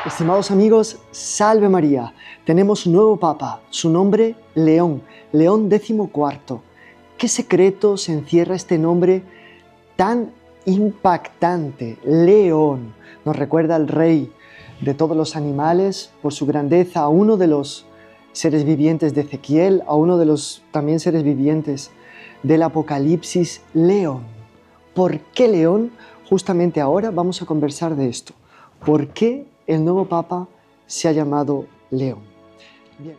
Estimados amigos, salve María. Tenemos un nuevo Papa, su nombre León, León XIV. ¿Qué secreto se encierra este nombre tan impactante? León. Nos recuerda al rey de todos los animales por su grandeza, a uno de los seres vivientes de Ezequiel, a uno de los también seres vivientes del Apocalipsis, León. ¿Por qué León? Justamente ahora vamos a conversar de esto. ¿Por qué el nuevo Papa se ha llamado León? Bien.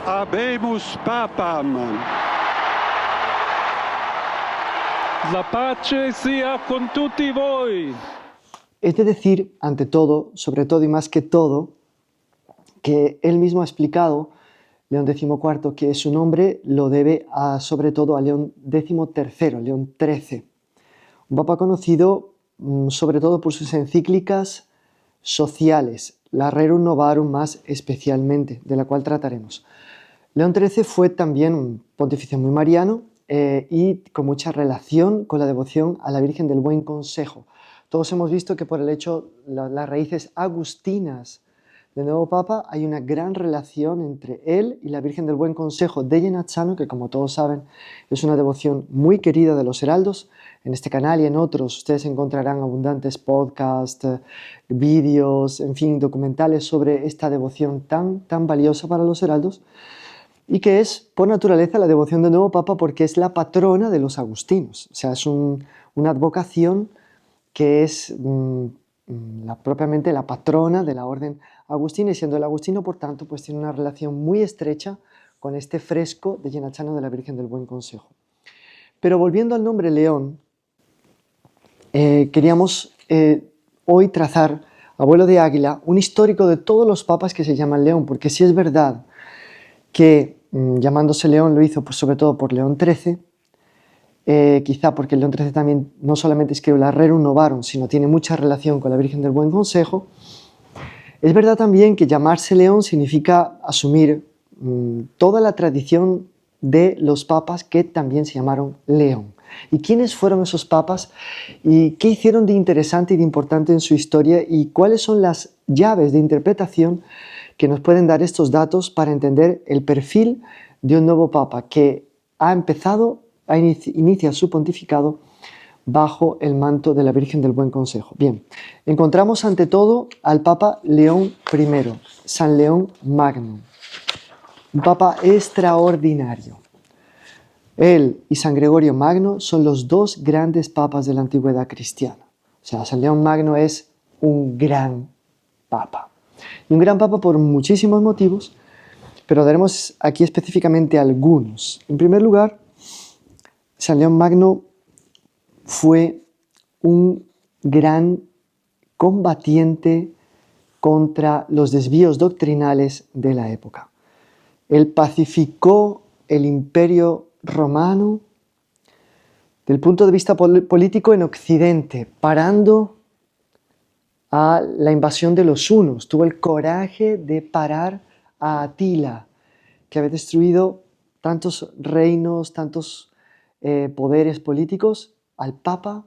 Habemus Papam. La pace sia con tutti voi. Es de decir, ante todo, sobre todo y más que todo, que él mismo ha explicado, León XIV, que su nombre lo debe sobre todo a León XIII, León XIII. Un papa conocido sobre todo por sus encíclicas sociales, la Rerum Novarum más especialmente, de la cual trataremos. León XIII fue también un pontífice muy mariano y con mucha relación con la devoción a la Virgen del Buen Consejo. Todos hemos visto que por el hecho, las raíces agustinas del nuevo Papa, hay una gran relación entre él y la Virgen del Buen Consejo de Genazzano, que como todos saben es una devoción muy querida de los heraldos. En este canal y en otros ustedes encontrarán abundantes podcasts, vídeos, en fin, documentales sobre esta devoción tan valiosa para los heraldos, y que es por naturaleza la devoción del nuevo Papa porque es la patrona de los agustinos. O sea, es una advocación que es propiamente la patrona de la orden agustina, y siendo el agustino, por tanto, pues tiene una relación muy estrecha con este fresco de Genazzano de la Virgen del Buen Consejo. Pero volviendo al nombre León, queríamos hoy trazar, abuelo de águila, un histórico de todos los papas que se llaman León, porque si es verdad que llamándose León lo hizo pues, sobre todo por León XIII, quizá porque León XIII también no solamente escribió la Rerum Novarum, sino tiene mucha relación con la Virgen del Buen Consejo. Es verdad también que llamarse León significa asumir toda la tradición de los papas que también se llamaron León. ¿Y quiénes fueron esos papas? ¿Y qué hicieron de interesante y de importante en su historia? ¿Y cuáles son las llaves de interpretación que nos pueden dar estos datos para entender el perfil de un nuevo papa que inicia su pontificado bajo el manto de la Virgen del Buen Consejo? Bien, encontramos ante todo al Papa León I, San León Magno, un papa extraordinario. Él y San Gregorio Magno son los dos grandes papas de la antigüedad cristiana. O sea, San León Magno es un gran papa. Y un gran papa por muchísimos motivos, pero daremos aquí específicamente algunos. En primer lugar, San León Magno fue un gran combatiente contra los desvíos doctrinales de la época. Él pacificó el imperio romano del punto de vista político en Occidente, parando a la invasión de los hunos. Tuvo el coraje de parar a Atila, que había destruido tantos reinos, tantos poderes políticos. Al Papa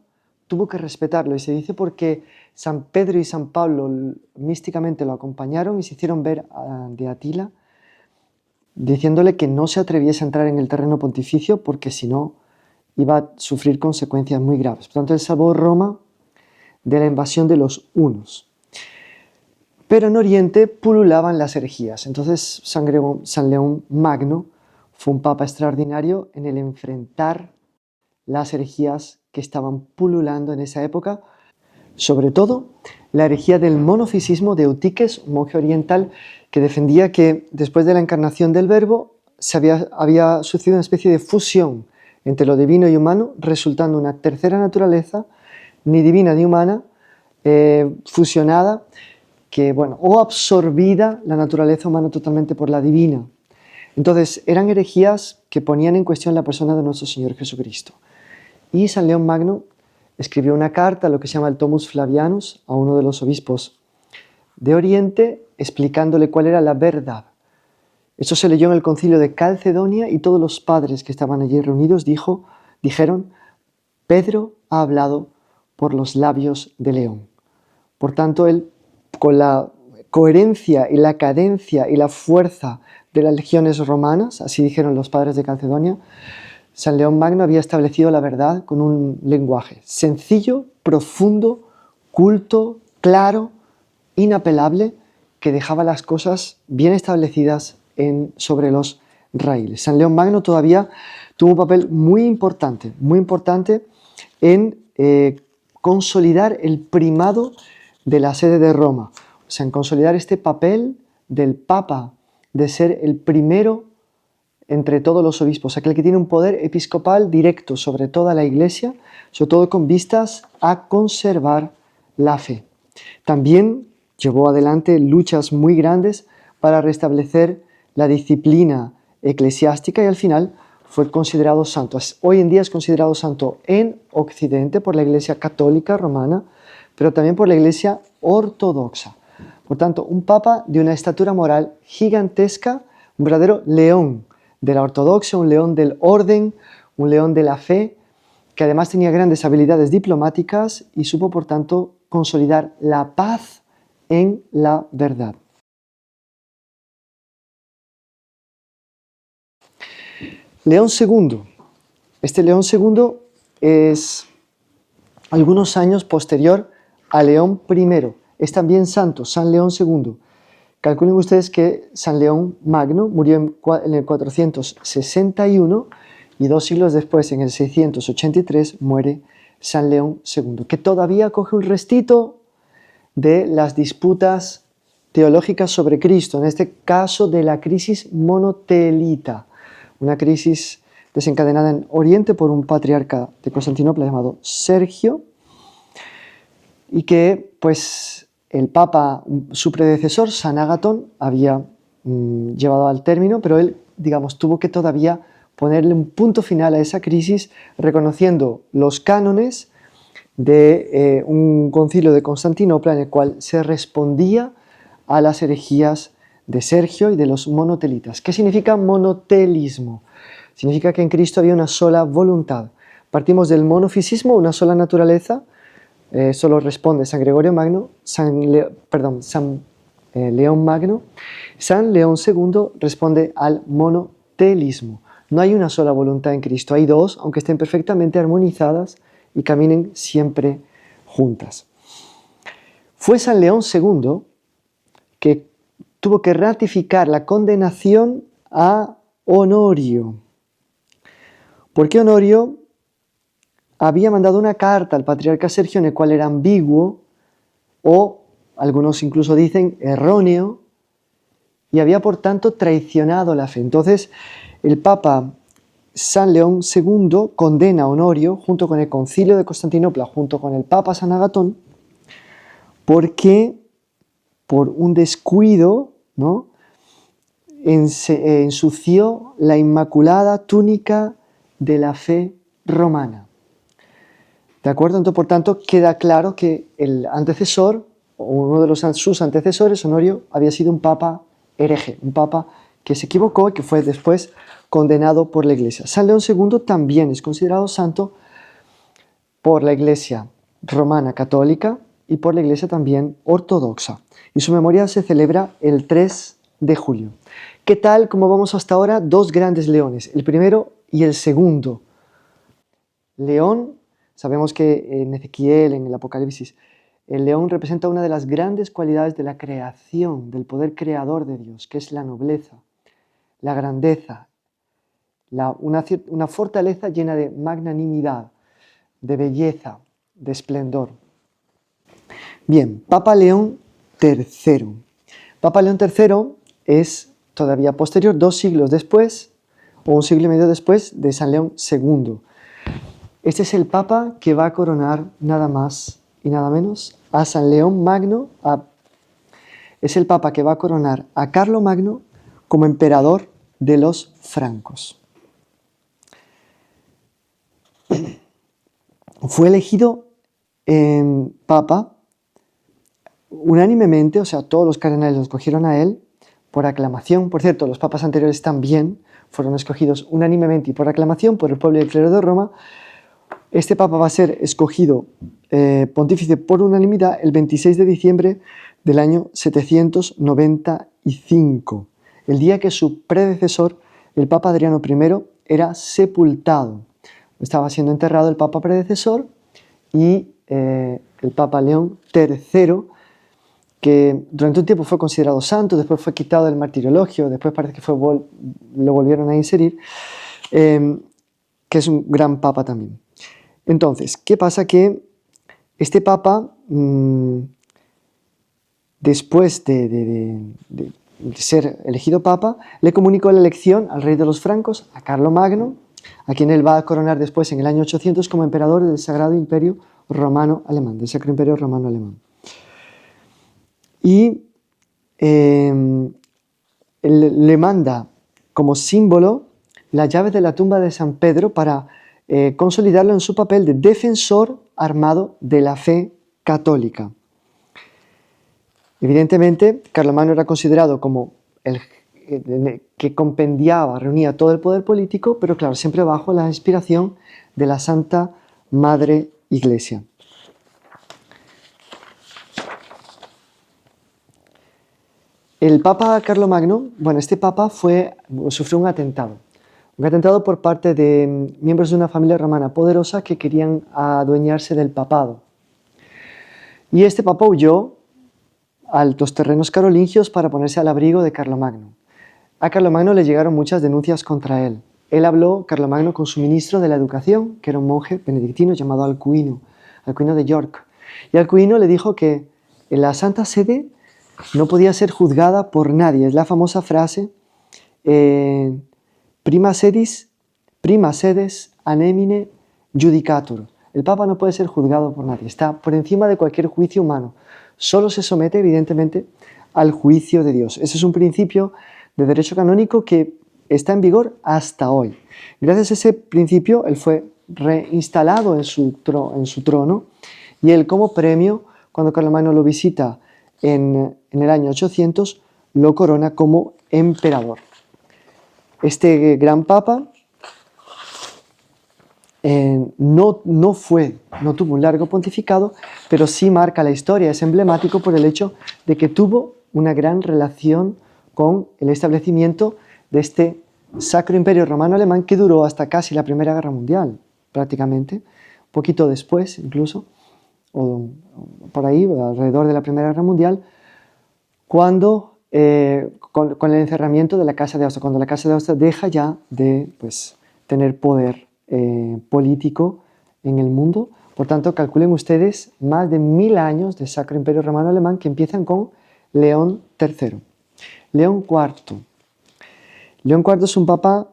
tuvo que respetarlo, y se dice porque San Pedro y San Pablo místicamente lo acompañaron y se hicieron ver de Atila, diciéndole que no se atreviese a entrar en el terreno pontificio porque si no iba a sufrir consecuencias muy graves. Por tanto, él salvó Roma de la invasión de los hunos. Pero en Oriente pululaban las herejías. Entonces San León Magno fue un papa extraordinario en el enfrentar las herejías que estaban pululando en esa época, sobre todo la herejía del monofisismo de Eutiques, un monje oriental que defendía que después de la encarnación del Verbo había sucedido una especie de fusión entre lo divino y humano, resultando una tercera naturaleza, ni divina ni humana, fusionada, o absorbida la naturaleza humana totalmente por la divina. Entonces eran herejías que ponían en cuestión la persona de nuestro Señor Jesucristo. Y San León Magno escribió una carta, lo que se llama el Tomus Flavianus, a uno de los obispos de Oriente, explicándole cuál era la verdad. Eso se leyó en el concilio de Calcedonia y todos los padres que estaban allí reunidos dijeron, Pedro ha hablado por los labios de León. Por tanto, él, con la coherencia y la cadencia y la fuerza de las legiones romanas, así dijeron los padres de Calcedonia, San León Magno había establecido la verdad con un lenguaje sencillo, profundo, culto, claro, inapelable, que dejaba las cosas bien establecidas sobre los raíles. San León Magno todavía tuvo un papel muy importante en consolidar el primado de la sede de Roma, o sea, en consolidar este papel del Papa de ser el primero entre todos los obispos, aquel que tiene un poder episcopal directo sobre toda la Iglesia, sobre todo con vistas a conservar la fe. También llevó adelante luchas muy grandes para restablecer la disciplina eclesiástica y al final fue considerado santo. Hoy en día es considerado santo en Occidente por la Iglesia Católica Romana, pero también por la Iglesia Ortodoxa. Por tanto, un papa de una estatura moral gigantesca, un verdadero león de la ortodoxia, un león del orden, un león de la fe, que además tenía grandes habilidades diplomáticas y supo, por tanto, consolidar la paz en la verdad. León II. Este León II es algunos años posterior a León I. Es también santo, San León II. Calculen ustedes que San León Magno murió en el 461 y 2 siglos después, en el 683, muere San León II, que todavía coge un restito de las disputas teológicas sobre Cristo, en este caso de la crisis monotelita, una crisis desencadenada en Oriente por un patriarca de Constantinopla llamado Sergio, y que pues el Papa, su predecesor, San Agatón, había llevado al término, pero él, digamos, tuvo que todavía ponerle un punto final a esa crisis, reconociendo los cánones de un concilio de Constantinopla en el cual se respondía a las herejías de Sergio y de los monotelitas. ¿Qué significa monotelismo? Significa que en Cristo había una sola voluntad. Partimos del monofisismo, una sola naturaleza. Solo responde San Gregorio Magno, San León Magno. San León II responde al monotelismo. No hay una sola voluntad en Cristo, hay dos, aunque estén perfectamente armonizadas y caminen siempre juntas. Fue San León II que tuvo que ratificar la condenación a Honorio. ¿Por qué Honorio había mandado una carta al patriarca Sergio en la cual era ambiguo o, algunos incluso dicen, erróneo, y había por tanto traicionado la fe? Entonces el Papa San León II condena a Honorio junto con el concilio de Constantinopla, junto con el Papa San Agatón, porque por un descuido, ¿no?, ensució la inmaculada túnica de la fe romana. ¿De acuerdo? Entonces, por tanto, queda claro que el antecesor, o uno de sus antecesores, Honorio, había sido un papa hereje, un papa que se equivocó y que fue después condenado por la Iglesia. San León II también es considerado santo por la Iglesia romana católica y por la Iglesia también ortodoxa. Y su memoria se celebra el 3 de julio. ¿Qué tal? Como vamos hasta ahora, dos grandes leones, el primero y el segundo. León, sabemos que en Ezequiel, en el Apocalipsis, el león representa una de las grandes cualidades de la creación, del poder creador de Dios, que es la nobleza, la grandeza, una fortaleza llena de magnanimidad, de belleza, de esplendor. Bien, Papa León III. Papa León III es todavía posterior, 2 siglos después, o 1 siglo y medio después de San León II. Este es el Papa que va a coronar nada más y nada menos a San León Magno. Es el Papa que va a coronar a Carlomagno como emperador de los francos. Fue elegido Papa unánimemente, o sea, todos los cardenales lo escogieron a él por aclamación. Por cierto, los papas anteriores también fueron escogidos unánimemente y por aclamación por el pueblo y el clero de Roma. Este papa va a ser escogido pontífice por unanimidad el 26 de diciembre del año 795, el día que su predecesor, el papa Adriano I, era sepultado. Estaba siendo enterrado el papa predecesor y el papa León III, que durante un tiempo fue considerado santo, después fue quitado del martirologio, después parece que lo volvieron a inserir, que es un gran papa también. Entonces, ¿qué pasa? Que este papa, después de ser elegido papa, le comunicó la elección al rey de los francos, a Carlomagno, a quien él va a coronar después en el año 800 como emperador del Sagrado Imperio Romano Alemán, del Sacro Imperio Romano Alemán. Y le manda como símbolo la llave de la tumba de San Pedro para consolidarlo en su papel de defensor armado de la fe católica. Evidentemente, Carlomagno era considerado como el que compendiaba, reunía todo el poder político, pero claro, siempre bajo la inspiración de la Santa Madre Iglesia. El Papa Carlomagno, bueno, este Papa sufrió un atentado por parte de miembros de una familia romana poderosa que querían adueñarse del papado. Y este Papa huyó a los terrenos carolingios para ponerse al abrigo de Carlomagno. A Carlomagno le llegaron muchas denuncias contra él. Carlomagno, con su ministro de la Educación, que era un monje benedictino llamado Alcuino de York. Y Alcuino le dijo que en la Santa Sede no podía ser juzgada por nadie. Es la famosa frase, prima sedes anemine judicatur. El Papa no puede ser juzgado por nadie, está por encima de cualquier juicio humano. Solo se somete, evidentemente, al juicio de Dios. Ese es un principio de derecho canónico que está en vigor hasta hoy. Gracias a ese principio, él fue reinstalado en su trono y él, como premio, cuando Carlomagno lo visita en el año 800, lo corona como emperador. Este gran papa no tuvo un largo pontificado, pero sí marca la historia, es emblemático por el hecho de que tuvo una gran relación con el establecimiento de este Sacro Imperio Romano Alemán que duró hasta casi la Primera Guerra Mundial, prácticamente, un poquito después incluso, o por ahí, alrededor de la Primera Guerra Mundial, cuando con el encerramiento de la Casa de Austria, cuando la Casa de Austria deja ya de tener poder político en el mundo. Por tanto, calculen ustedes más de 1000 años de Sacro Imperio Romano Alemán que empiezan con León III. León IV. León IV es un papa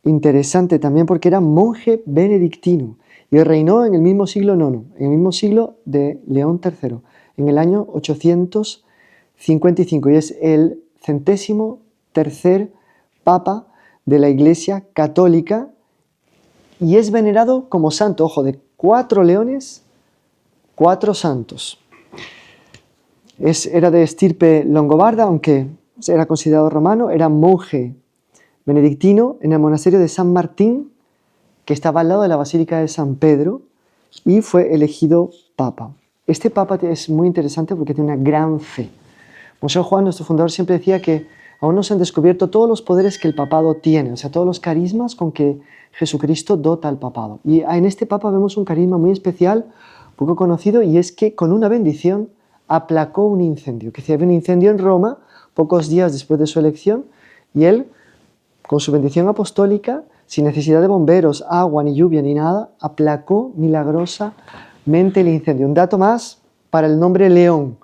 interesante también porque era monje benedictino y reinó en el mismo siglo IX, en el mismo siglo de León III, en el año 855, y es el 103º papa de la Iglesia Católica y es venerado como santo. Ojo, de 4 leones, 4 santos. Era de estirpe longobarda, aunque era considerado romano, era monje benedictino en el monasterio de San Martín, que estaba al lado de la Basílica de San Pedro, y fue elegido papa. Este papa es muy interesante porque tiene una gran fe. Monseñor Juan, nuestro fundador, siempre decía que aún no se han descubierto todos los poderes que el papado tiene, o sea, todos los carismas con que Jesucristo dota al papado. Y en este papa vemos un carisma muy especial, poco conocido, y es que con una bendición aplacó un incendio. Que había un incendio en Roma pocos días después de su elección, y él, con su bendición apostólica, sin necesidad de bomberos, agua, ni lluvia, ni nada, aplacó milagrosamente el incendio. Un dato más para el nombre León.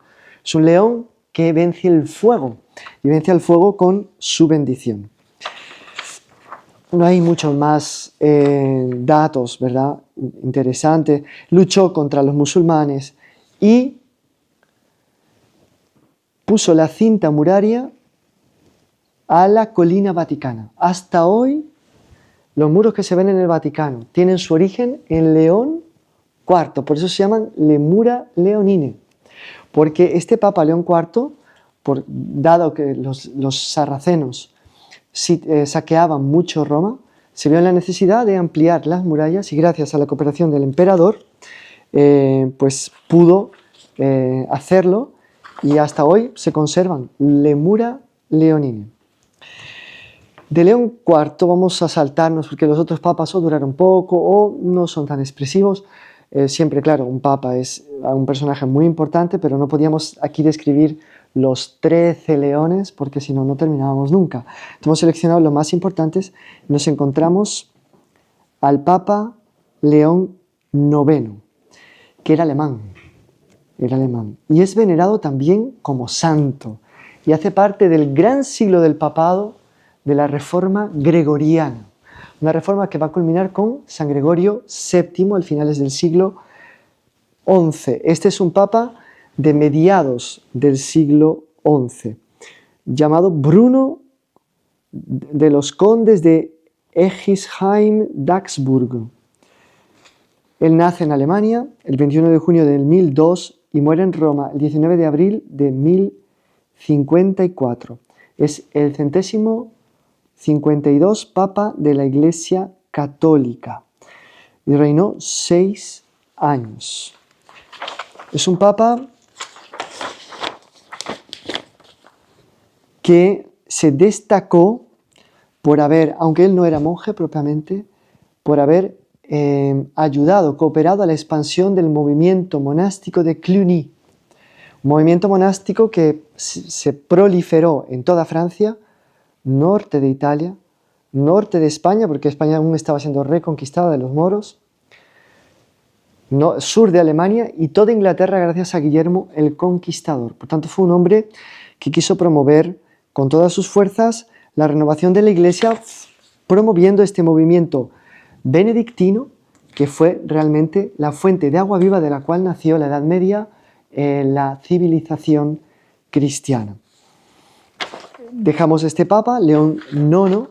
Es un león que vence el fuego, y vence al fuego con su bendición. No hay muchos más datos, ¿verdad? Interesante. Luchó contra los musulmanes y puso la cinta muraria a la colina vaticana. Hasta hoy, los muros que se ven en el Vaticano tienen su origen en León IV, por eso se llaman le mura leonine, porque este Papa León IV, dado que los sarracenos saqueaban mucho Roma, se vio en la necesidad de ampliar las murallas y gracias a la cooperación del emperador, pues pudo hacerlo y hasta hoy se conservan Lemura Leonine. De León IV vamos a saltarnos porque los otros papas o duraron poco o no son tan expresivos. Siempre, claro, un papa es un personaje muy importante, pero no podíamos aquí describir los 13 leones porque si no, no terminábamos nunca. Entonces, hemos seleccionado los más importantes y nos encontramos al Papa León IX, que era alemán. Y es venerado también como santo y hace parte del gran siglo del papado de la Reforma Gregoriana, una reforma que va a culminar con San Gregorio VII al finales del siglo XI. Este es un papa de mediados del siglo XI, llamado Bruno de los condes de Egisheim-Daxburg. Él nace en Alemania el 21 de junio del 1002 y muere en Roma el 19 de abril de 1054. Es el 152 Papa de la Iglesia Católica y reinó 6 años. Es un Papa que se destacó por haber, aunque él no era monje propiamente, por haber ayudado, cooperado a la expansión del movimiento monástico de Cluny, un movimiento monástico que se proliferó en toda Francia, norte de Italia, norte de España, porque España aún estaba siendo reconquistada de los moros, sur de Alemania y toda Inglaterra gracias a Guillermo el Conquistador. Por tanto, fue un hombre que quiso promover con todas sus fuerzas la renovación de la Iglesia, promoviendo este movimiento benedictino, que fue realmente la fuente de agua viva de la cual nació la Edad Media, la civilización cristiana. Dejamos este Papa, León IX,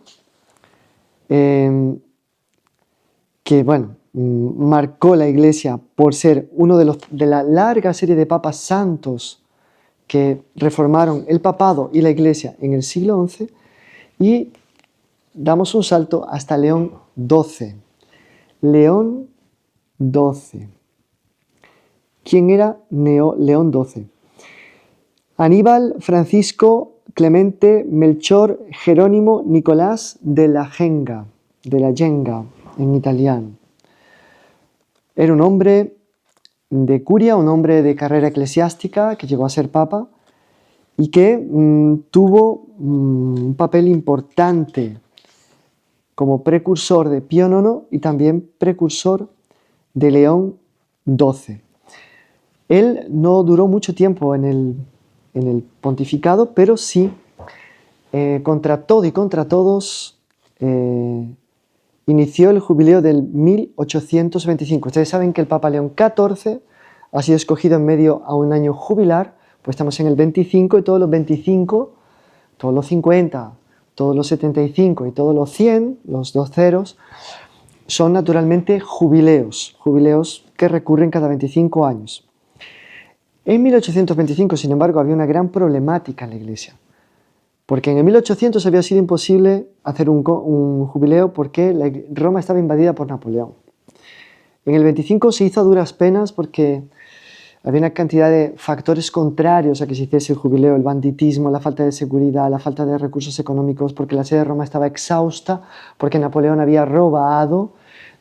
que marcó la Iglesia por ser uno de la larga serie de papas santos que reformaron el papado y la Iglesia en el siglo XI, y damos un salto hasta León XII. León XII. ¿Quién era León XII? Aníbal, Francisco, Clemente, Melchor, Jerónimo, Nicolás de la Genga en italiano. Era un hombre de curia, un hombre de carrera eclesiástica que llegó a ser papa y que tuvo un papel importante como precursor de Pío IX y también precursor de León XII. Él no duró mucho tiempo en el pontificado, pero sí, contra todo y contra todos, inició el jubileo del 1825. Ustedes saben que el Papa León XIV ha sido escogido en medio a un año jubilar, pues estamos en el 25 y todos los 25, todos los 50, todos los 75 y todos los 100, los dos ceros, son naturalmente jubileos que recurren cada 25 años. En 1825, sin embargo, había una gran problemática en la Iglesia, porque en el 1800 había sido imposible hacer un jubileo porque Roma estaba invadida por Napoleón. En el 25 se hizo a duras penas porque había una cantidad de factores contrarios a que se hiciese el jubileo: el banditismo, la falta de seguridad, la falta de recursos económicos, porque la sede de Roma estaba exhausta, porque Napoleón había robado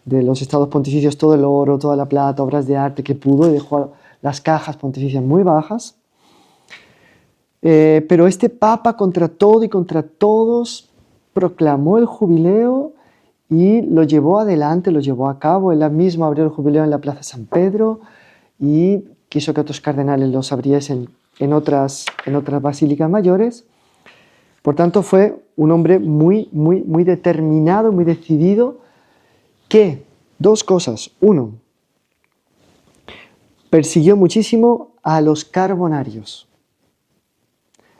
de los estados pontificios todo el oro, toda la plata, obras de arte que pudo, y dejó las cajas pontificias muy bajas. Pero este Papa, contra todo y contra todos, proclamó el jubileo y lo llevó adelante, lo llevó a cabo. Él mismo abrió el jubileo en la Plaza San Pedro y quiso que otros cardenales los abriesen en otras basílicas mayores. Por tanto, fue un hombre muy determinado, muy decidido, que, dos cosas. Uno, persiguió muchísimo a los carbonarios.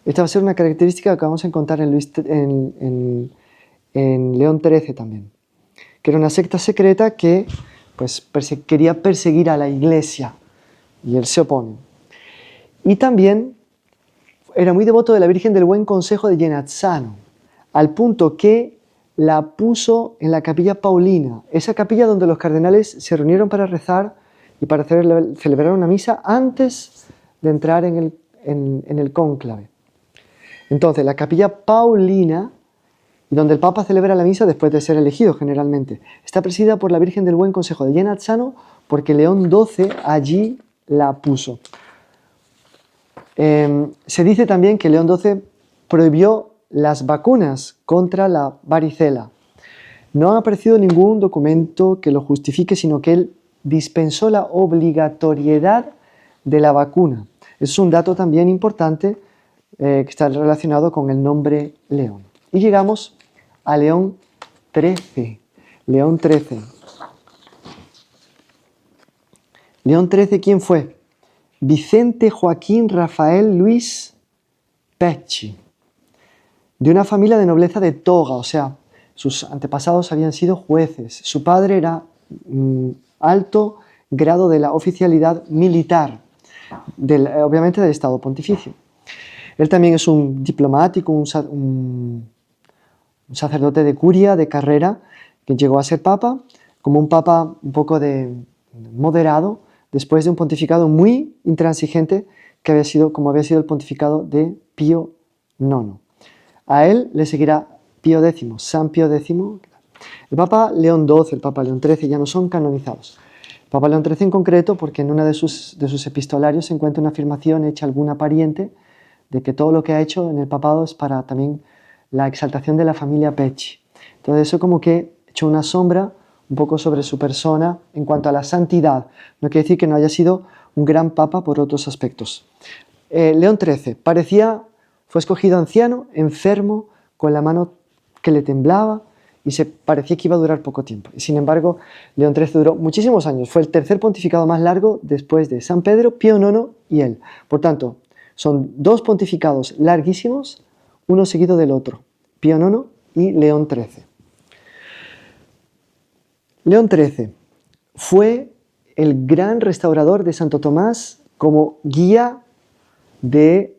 Esta va a ser una característica que vamos a encontrar en León XIII también, que era una secta secreta que quería perseguir a la Iglesia, y él se opone. Y también era muy devoto de la Virgen del Buen Consejo de Genazzano, al punto que la puso en la capilla Paulina, esa capilla donde los cardenales se reunieron para rezar y para celebrar una misa antes de entrar en el cónclave. Entonces, la capilla Paulina, donde el Papa celebra la misa después de ser elegido generalmente, está presidida por la Virgen del Buen Consejo de Genazzano porque León XII allí la puso. Se dice también que León XII prohibió las vacunas contra la varicela. No ha aparecido ningún documento que lo justifique, sino que él dispensó la obligatoriedad de la vacuna. Es un dato también importante que está relacionado con el nombre León. Y llegamos a León XIII. León XIII. León XIII, ¿quién fue? Vicente Joaquín Rafael Luis Pecci, de una familia de nobleza de toga, o sea, sus antepasados habían sido jueces. Su padre era alto grado de la oficialidad militar, obviamente del Estado Pontificio. Él también es un diplomático, un sacerdote de curia, de carrera, que llegó a ser papa, como un papa un poco moderado, después de un pontificado muy intransigente que había sido el pontificado de Pío IX. A él le seguirá Pío X, San Pío X. El Papa León XII, el Papa León XIII ya no son canonizados. El Papa León XIII en concreto, porque en uno de sus epistolarios se encuentra una afirmación hecha a alguna pariente de que todo lo que ha hecho en el papado es para también la exaltación de la familia Pecci. Entonces eso como que echó una sombra un poco sobre su persona en cuanto a la santidad. No quiere decir que no haya sido un gran papa por otros aspectos. León XIII fue escogido anciano, enfermo, con la mano que le temblaba y se parecía que iba a durar poco tiempo. Y sin embargo, León XIII duró muchísimos años. Fue el tercer pontificado más largo después de San Pedro, Pío IX y él. Por tanto, son dos pontificados larguísimos, uno seguido del otro, Pío IX y León XIII. León XIII fue el gran restaurador de Santo Tomás como guía del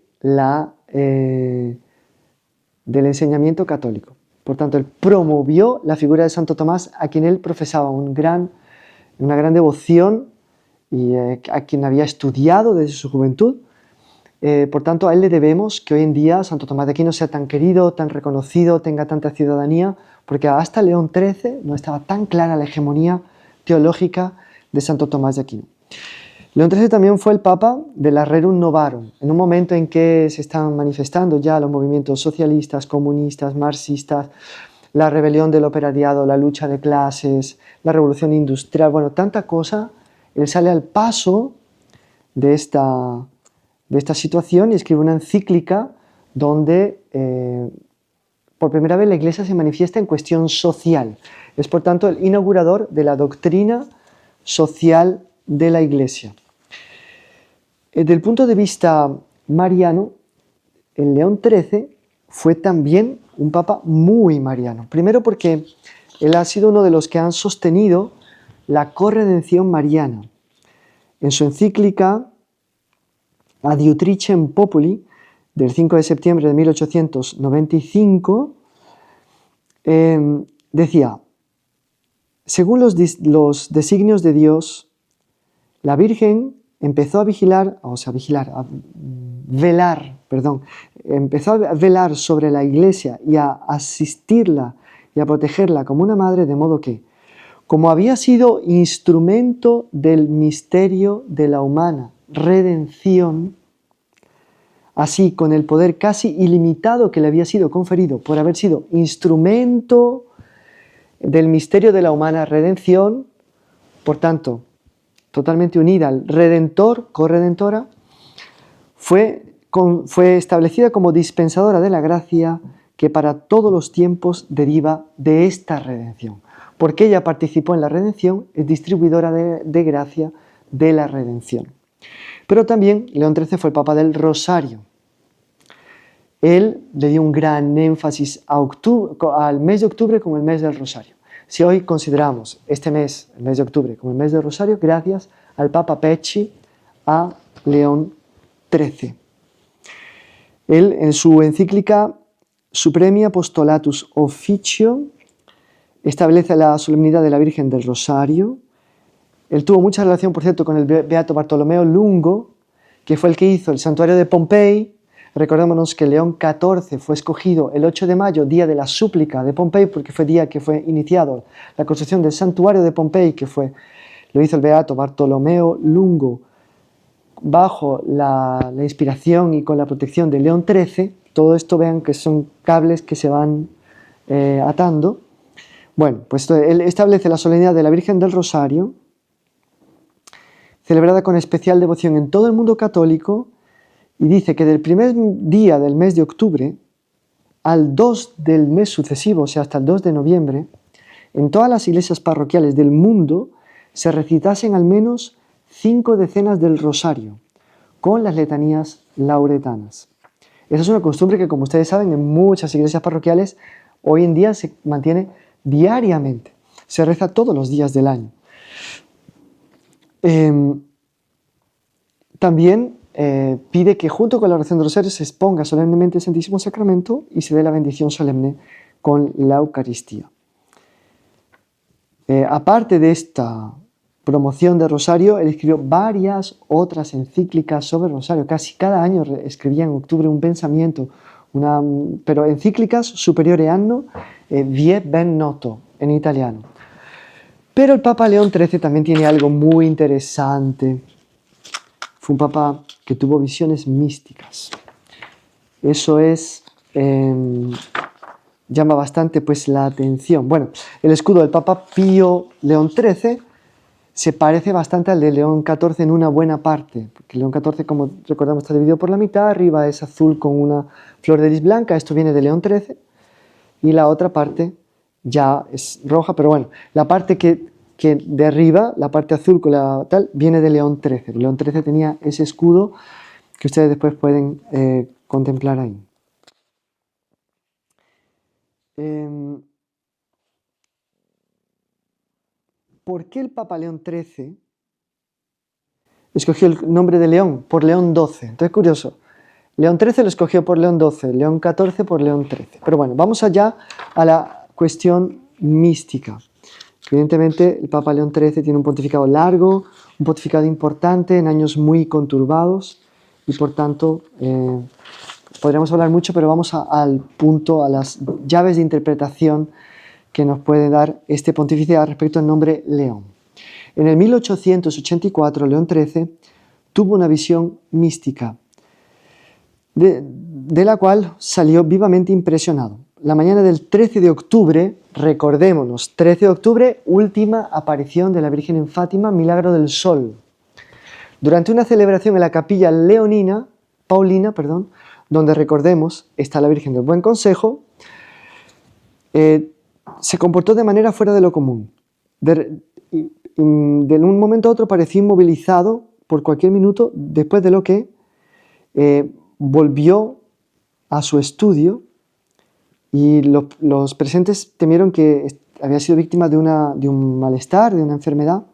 enseñamiento católico. Por tanto, él promovió la figura de Santo Tomás, a quien él profesaba una gran devoción y a quien había estudiado desde su juventud. Por tanto, a él le debemos que hoy en día Santo Tomás de Aquino sea tan querido, tan reconocido, tenga tanta ciudadanía, porque hasta León XIII no estaba tan clara la hegemonía teológica de Santo Tomás de Aquino. León XIII también fue el Papa de la Rerum Novarum, en un momento en que se están manifestando ya los movimientos socialistas, comunistas, marxistas, la rebelión del operariado, la lucha de clases, la revolución industrial, bueno, tanta cosa. Él sale al paso de esta situación y escribe una encíclica donde por primera vez la Iglesia se manifiesta en cuestión social. Es por tanto el inaugurador de la doctrina social de la Iglesia. Desde el punto de vista mariano, el León XIII fue también un papa muy mariano. Primero porque él ha sido uno de los que han sostenido la corredención mariana. En su encíclica Adiutricem Populi, del 5 de septiembre de 1895, decía: según los designios de Dios, la Virgen empezó a velar sobre la Iglesia y a asistirla y a protegerla como una madre, de modo que, como había sido instrumento del misterio de la humana redención, así con el poder casi ilimitado que le había sido conferido por haber sido instrumento del misterio de la humana redención, por tanto, totalmente unida al Redentor, corredentora, fue establecida como dispensadora de la gracia que para todos los tiempos deriva de esta redención. Porque ella participó en la redención, es distribuidora de gracia de la redención. Pero también León XIII fue el Papa del Rosario. Él le dio un gran énfasis al mes de octubre como el mes del Rosario. Si hoy consideramos este mes, el mes de octubre, como el mes del Rosario, gracias al Papa Pecci, a León XIII. Él, en su encíclica Supremi Apostolatus Officio, establece la solemnidad de la Virgen del Rosario. Él tuvo mucha relación, por cierto, con el beato Bartolomeo Lungo, que fue el que hizo el santuario de Pompey. Recordémonos que León XIV fue escogido el 8 de mayo, día de la súplica de Pompey, porque fue día que fue iniciado la construcción del santuario de Pompey, lo hizo el beato Bartolomeo Lungo, bajo la inspiración y con la protección de León XIII. Todo esto vean que son cables que se van atando. Bueno, pues él establece la solemnidad de la Virgen del Rosario, celebrada con especial devoción en todo el mundo católico, y dice que del primer día del mes de octubre al 2 del mes sucesivo, o sea, hasta el 2 de noviembre, en todas las iglesias parroquiales del mundo se recitasen al menos 5 decenas del rosario, con las letanías lauretanas. Esa es una costumbre que, como ustedes saben, en muchas iglesias parroquiales hoy en día se mantiene diariamente. Se reza todos los días del año. También pide que junto con la oración del rosario se exponga solemnemente el Santísimo Sacramento y se dé la bendición solemne con la Eucaristía. Aparte de esta promoción del rosario, él escribió varias otras encíclicas sobre el rosario. Casi cada año escribía en octubre un pensamiento, pero encíclicas superiore anno vie ben noto en italiano. Pero el Papa León XIII también tiene algo muy interesante. Fue un papa que tuvo visiones místicas. Eso llama bastante pues, la atención. Bueno, el escudo del Papa Pío León XIII se parece bastante al de León XIV en una buena parte, porque León XIV, como recordamos, está dividido por la mitad, arriba es azul con una flor de lis blanca, esto viene de León XIII, y la otra parte ya es roja, pero bueno, la parte que de arriba, la parte azul con la tal, viene de León XIII. León XIII tenía ese escudo que ustedes después pueden contemplar ahí. ¿Por qué el Papa León XIII escogió el nombre de León? Por León XII. Entonces, curioso. León XIII lo escogió por León XII, León XIV por León XIII. Pero bueno, vamos allá a la cuestión mística. Evidentemente, el Papa León XIII tiene un pontificado largo, un pontificado importante, en años muy conturbados, y por tanto, podríamos hablar mucho, pero vamos al punto, a las llaves de interpretación que nos puede dar este pontífice respecto al nombre León. En el 1884, León XIII tuvo una visión mística, de la cual salió vivamente impresionado. La mañana del 13 de octubre, recordémonos, 13 de octubre, última aparición de la Virgen en Fátima, milagro del sol. Durante una celebración en la capilla Paulina, donde recordemos está la Virgen del Buen Consejo, se comportó de manera fuera de lo común. De un momento a otro pareció inmovilizado por cualquier minuto, después de lo que volvió a su estudio, y los presentes temieron que había sido víctima de un malestar, de una enfermedad,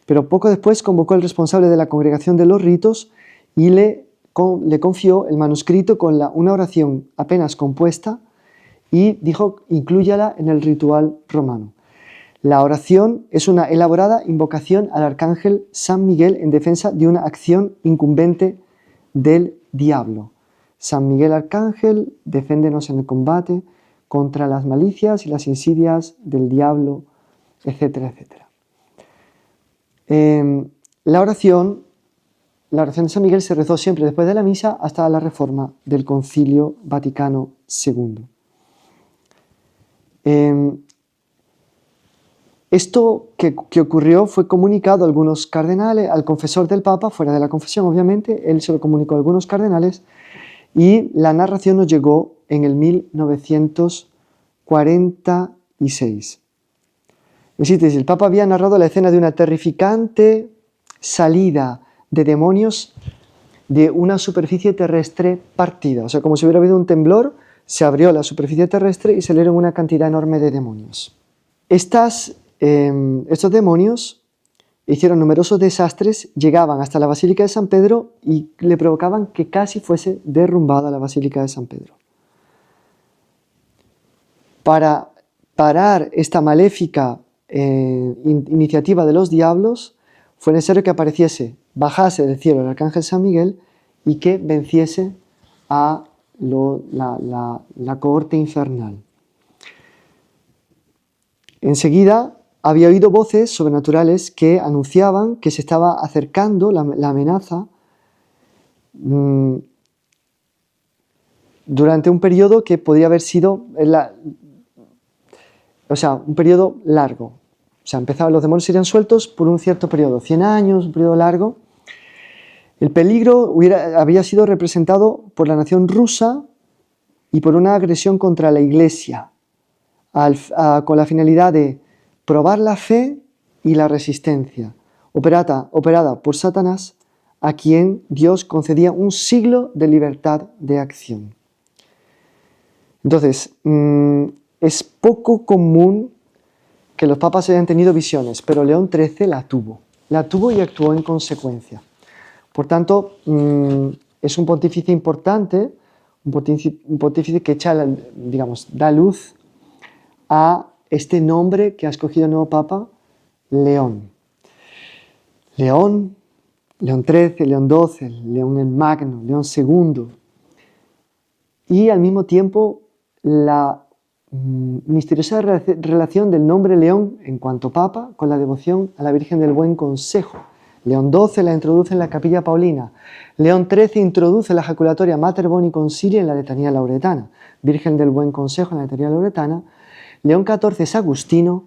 pero poco después convocó al responsable de la congregación de los ritos y le confió el manuscrito con una oración apenas compuesta y dijo: inclúyala en el ritual romano. La oración es una elaborada invocación al arcángel San Miguel en defensa de una acción incumbente del diablo. San Miguel Arcángel, defiéndenos en el combate contra las malicias y las insidias del diablo, etcétera, etcétera. La oración de San Miguel se rezó siempre después de la misa hasta la reforma del Concilio Vaticano II. Esto que ocurrió fue comunicado a algunos cardenales, al confesor del Papa, fuera de la confesión obviamente, él se lo comunicó a algunos cardenales, y la narración nos llegó en el 1946. Es decir, el Papa había narrado la escena de una terrificante salida de demonios de una superficie terrestre partida. O sea, como si hubiera habido un temblor, se abrió la superficie terrestre y salieron una cantidad enorme de demonios. Estos demonios hicieron numerosos desastres, llegaban hasta la Basílica de San Pedro y le provocaban que casi fuese derrumbada la Basílica de San Pedro. Para parar esta maléfica iniciativa de los diablos, fue necesario que bajase del cielo el arcángel San Miguel y que venciese a la cohorte infernal. Enseguida había oído voces sobrenaturales que anunciaban que se estaba acercando la amenaza durante un periodo que podría haber sido un periodo largo. O sea, los demonios serían sueltos por un cierto periodo, 100 años, un periodo largo. El peligro había sido representado por la nación rusa y por una agresión contra la Iglesia, con la finalidad de probar la fe y la resistencia, operada por Satanás, a quien Dios concedía un siglo de libertad de acción. Entonces, es poco común que los papas hayan tenido visiones, pero León XIII la tuvo y actuó en consecuencia. Por tanto, es un pontífice importante, un pontífice que da luz a este nombre que ha escogido el nuevo Papa, León. León XIII, León XII, León el Magno, León II. Y al mismo tiempo la misteriosa relación del nombre León en cuanto Papa con la devoción a la Virgen del Buen Consejo. León XII la introduce en la Capilla Paulina. León XIII introduce la ejaculatoria Mater Boni Consilia en la letanía lauretana. Virgen del Buen Consejo en la letanía lauretana. León XIV es agustino.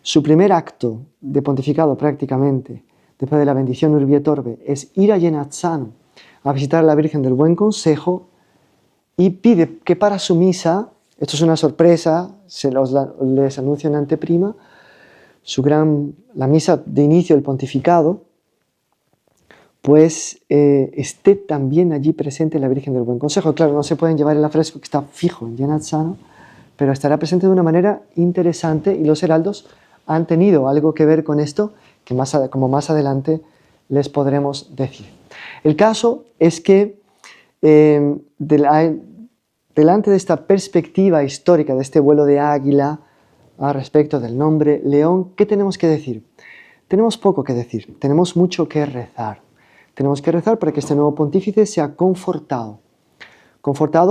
Su primer acto de pontificado prácticamente, después de la bendición Urbi et Orbe, es ir a Genazzano a visitar a la Virgen del Buen Consejo y pide que para su misa, esto es una sorpresa, les anuncio en anteprima, la misa de inicio del pontificado, pues esté también allí presente la Virgen del Buen Consejo. Claro, no se pueden llevar el afresco que está fijo en Genazzano, pero estará presente de una manera interesante y los heraldos han tenido algo que ver con esto, que como más adelante les podremos decir. El caso es que delante de esta perspectiva histórica, de este vuelo de águila a respecto del nombre León, ¿qué tenemos que decir? Tenemos poco que decir, tenemos mucho que rezar. Tenemos que rezar para que este nuevo pontífice sea confortado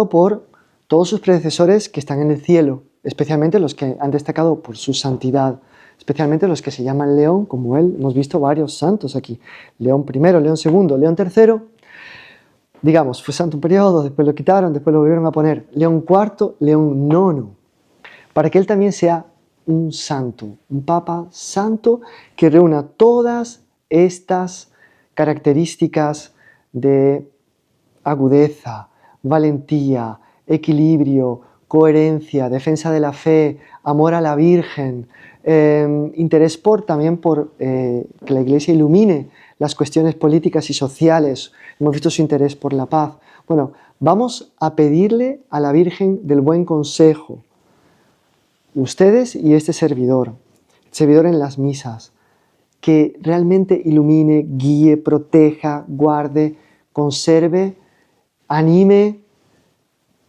por todos sus predecesores que están en el cielo, especialmente los que han destacado por su santidad, especialmente los que se llaman León, como él. Hemos visto varios santos aquí, León I, León II, León III, digamos, fue santo un periodo, después lo quitaron, después lo volvieron a poner, León IV, León IX, para que él también sea un santo, un papa santo que reúna todas estas características de agudeza, valentía, equilibrio, coherencia, defensa de la fe, amor a la Virgen, interés también por que la Iglesia ilumine las cuestiones políticas y sociales. Hemos visto su interés por la paz. Bueno, vamos a pedirle a la Virgen del Buen Consejo, ustedes y este servidor en las misas, que realmente ilumine, guíe, proteja, guarde, conserve, anime,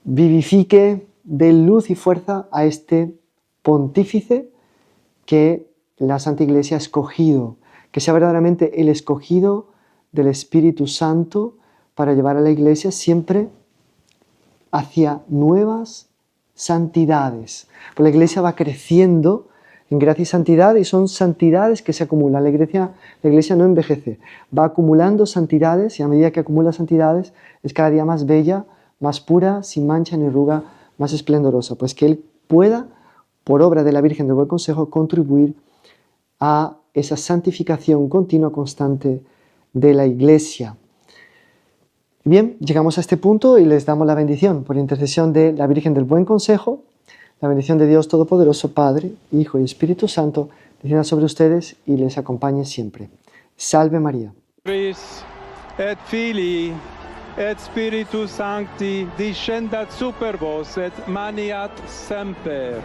vivifique, dé luz y fuerza a este pontífice que la Santa Iglesia ha escogido, que sea verdaderamente el escogido del Espíritu Santo para llevar a la Iglesia siempre hacia nuevas santidades. Pues la Iglesia va creciendo en gracia y santidad y son santidades que se acumulan. La Iglesia no envejece, va acumulando santidades y a medida que acumula santidades es cada día más bella, más pura, sin mancha ni arruga, más esplendorosa. Pues que Él pueda, por obra de la Virgen del Buen Consejo, contribuir a esa santificación continua, constante de la Iglesia. Bien, llegamos a este punto y les damos la bendición por intercesión de la Virgen del Buen Consejo, la bendición de Dios Todopoderoso, Padre, Hijo y Espíritu Santo, descienda sobre ustedes y les acompañe siempre. Salve María. Patris et Filii et Spiritus Sancti descendat super vos et maniat semper.